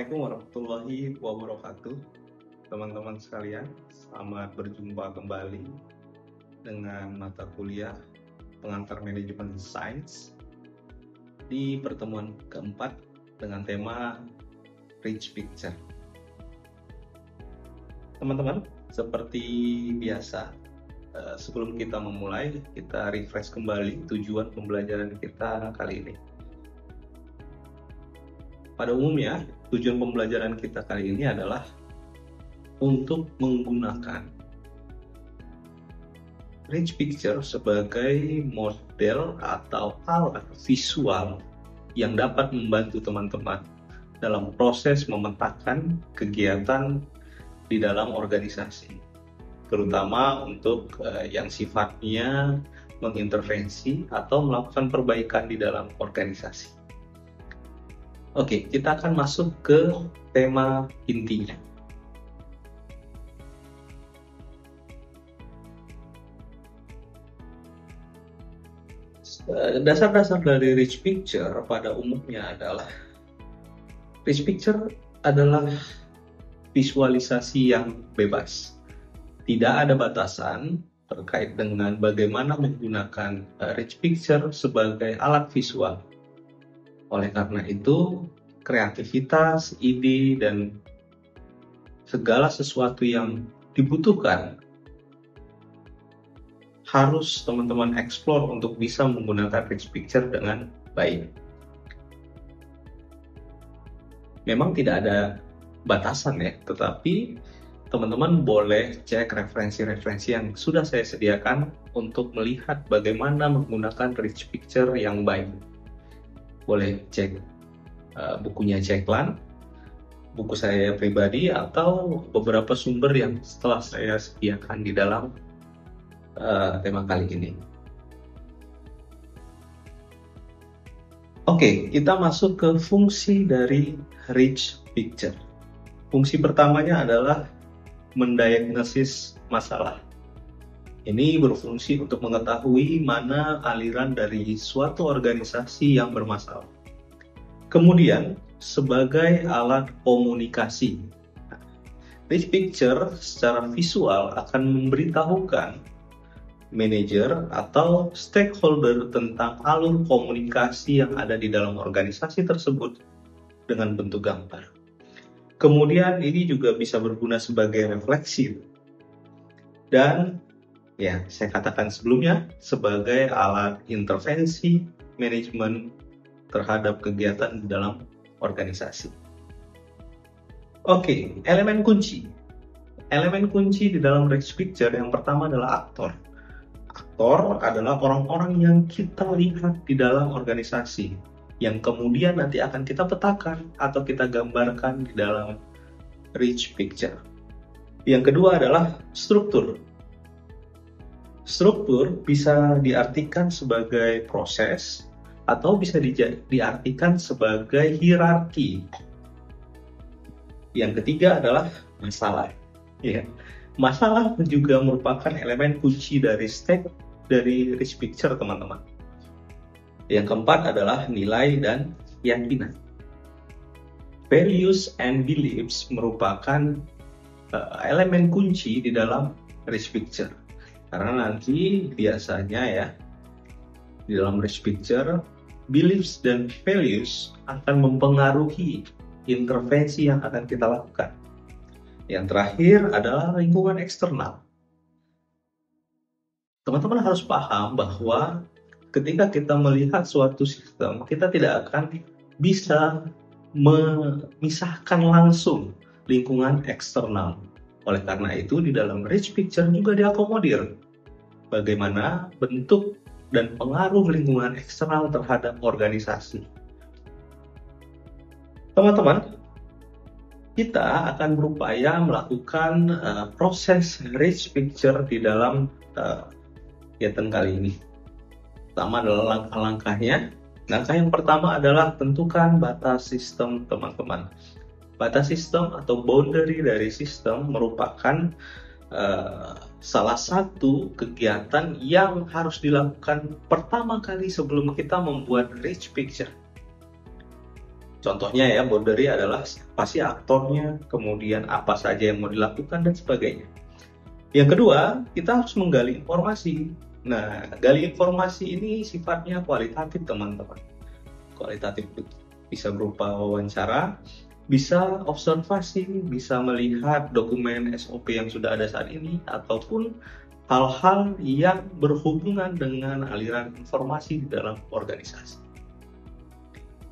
Assalamualaikum warahmatullahi wabarakatuh, teman-teman sekalian. Selamat berjumpa kembali dengan mata kuliah pengantar manajemen sains di pertemuan keempat dengan tema Rich Picture. Teman-teman, seperti biasa, sebelum kita memulai, kita refresh kembali tujuan pembelajaran kita kali ini. Pada umumnya, tujuan pembelajaran kita kali ini adalah untuk menggunakan Rich Picture sebagai model atau alat visual yang dapat membantu teman-teman dalam proses memetakan kegiatan di dalam organisasi, terutama untuk yang sifatnya mengintervensi atau melakukan perbaikan di dalam organisasi. Oke, kita akan masuk ke tema intinya. Dasar-dasar dari Rich Picture pada umumnya adalah Rich Picture adalah visualisasi yang bebas. Tidak ada batasan terkait dengan bagaimana menggunakan Rich Picture sebagai alat visual. Oleh karena itu, kreativitas, ide, dan segala sesuatu yang dibutuhkan harus teman-teman eksplor untuk bisa menggunakan Rich Picture dengan baik. Memang tidak ada batasan ya, tetapi teman-teman boleh cek referensi-referensi yang sudah saya sediakan untuk melihat bagaimana menggunakan Rich Picture yang baik. Boleh cek bukunya Ceklan, buku saya pribadi, atau beberapa sumber yang setelah saya sediakan di dalam tema kali ini. Oke, kita masuk ke fungsi dari Rich Picture. Fungsi pertamanya adalah mendiagnosis masalah. Ini berfungsi untuk mengetahui mana aliran dari suatu organisasi yang bermasalah. Kemudian, sebagai alat komunikasi, Rich Picture secara visual akan memberitahukan manajer atau stakeholder tentang alur komunikasi yang ada di dalam organisasi tersebut dengan bentuk gambar. Kemudian ini juga bisa berguna sebagai refleksi dan ya, saya katakan sebelumnya sebagai alat intervensi manajemen terhadap kegiatan di dalam organisasi. Oke, elemen kunci. Elemen kunci di dalam Rich Picture yang pertama adalah aktor. Aktor adalah orang-orang yang kita lihat di dalam organisasi, yang kemudian nanti akan kita petakan atau kita gambarkan di dalam Rich Picture. Yang kedua adalah struktur. Struktur bisa diartikan sebagai proses atau bisa diartikan sebagai hierarki. Yang ketiga adalah masalah. Ya. Masalah juga merupakan elemen kunci dari Rich Picture, teman-teman. Yang keempat adalah nilai dan keyakinan. Values and beliefs merupakan elemen kunci di dalam Rich Picture. Karena nanti biasanya ya, di dalam Rich Picture, beliefs dan values akan mempengaruhi intervensi yang akan kita lakukan. Yang terakhir adalah lingkungan eksternal. Teman-teman harus paham bahwa ketika kita melihat suatu sistem, kita tidak akan bisa memisahkan langsung lingkungan eksternal. Oleh karena itu, di dalam Rich Picture juga diakomodir bagaimana bentuk dan pengaruh lingkungan eksternal terhadap organisasi. Teman-teman, kita akan berupaya melakukan proses Rich Picture di dalam kegiatan kali ini. Pertama adalah langkah-langkahnya. Langkah yang pertama adalah tentukan batas sistem, teman-teman. Batas sistem atau boundary dari sistem merupakan salah satu kegiatan yang harus dilakukan pertama kali sebelum kita membuat Rich Picture. Contohnya ya, boundary adalah siapa sih aktornya, kemudian apa saja yang mau dilakukan, dan sebagainya. Yang kedua, kita harus menggali informasi. Nah, gali informasi ini sifatnya kualitatif, teman-teman. Kualitatif bisa berupa wawancara, bisa observasi, bisa melihat dokumen SOP yang sudah ada saat ini, ataupun hal-hal yang berhubungan dengan aliran informasi di dalam organisasi.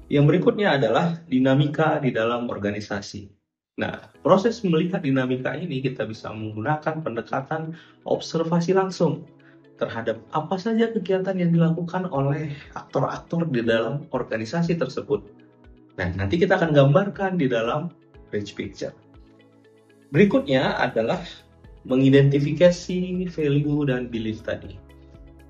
Yang berikutnya adalah dinamika di dalam organisasi. Nah, proses melihat dinamika ini kita bisa menggunakan pendekatan observasi langsung terhadap apa saja kegiatan yang dilakukan oleh aktor-aktor di dalam organisasi tersebut. Nah, nanti kita akan gambarkan di dalam rich picture. Berikutnya adalah mengidentifikasi value dan belief tadi.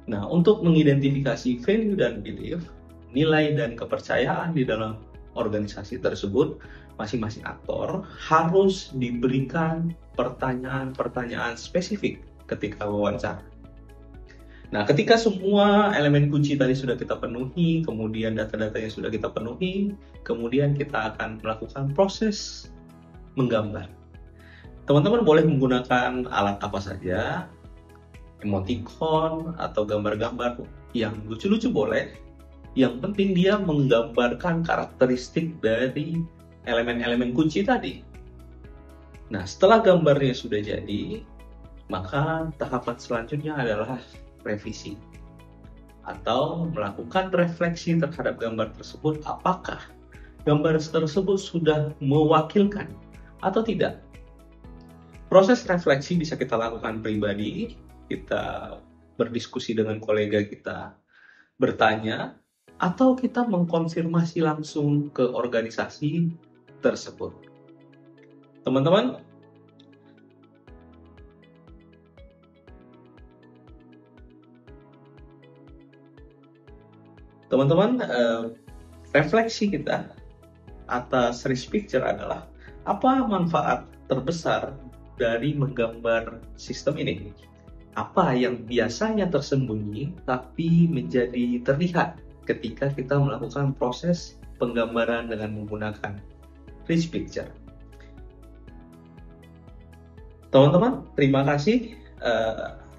Nah, untuk mengidentifikasi value dan belief, nilai dan kepercayaan di dalam organisasi tersebut, masing-masing aktor harus diberikan pertanyaan-pertanyaan spesifik ketika wawancara. Nah, ketika semua elemen kunci tadi sudah kita penuhi, kemudian data-datanya sudah kita penuhi, kemudian kita akan melakukan proses menggambar. Teman-teman boleh menggunakan alat apa saja, emoticon atau gambar-gambar yang lucu-lucu boleh. Yang penting dia menggambarkan karakteristik dari elemen-elemen kunci tadi. Nah, setelah gambarnya sudah jadi, maka tahapan selanjutnya adalah revisi atau melakukan refleksi terhadap gambar tersebut. Apakah gambar tersebut sudah mewakilkan atau tidak? Proses refleksi bisa kita lakukan pribadi, kita berdiskusi dengan kolega kita, bertanya, atau kita mengkonfirmasi langsung ke organisasi tersebut. Teman-teman, refleksi kita atas rich picture adalah apa manfaat terbesar dari menggambar sistem ini? Apa yang biasanya tersembunyi tapi menjadi terlihat ketika kita melakukan proses penggambaran dengan menggunakan rich picture? Teman-teman, terima kasih.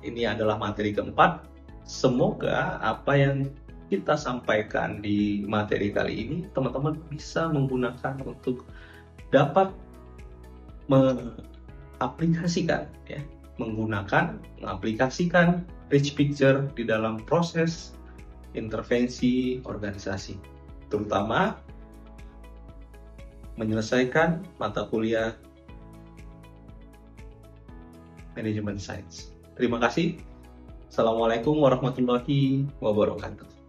Ini adalah materi keempat. Semoga apa yang kita sampaikan di materi kali ini teman-teman bisa menggunakan untuk dapat mengaplikasikan rich picture di dalam proses intervensi organisasi, terutama menyelesaikan mata kuliah manajemen sains. Terima kasih. Assalamualaikum warahmatullahi wabarakatuh.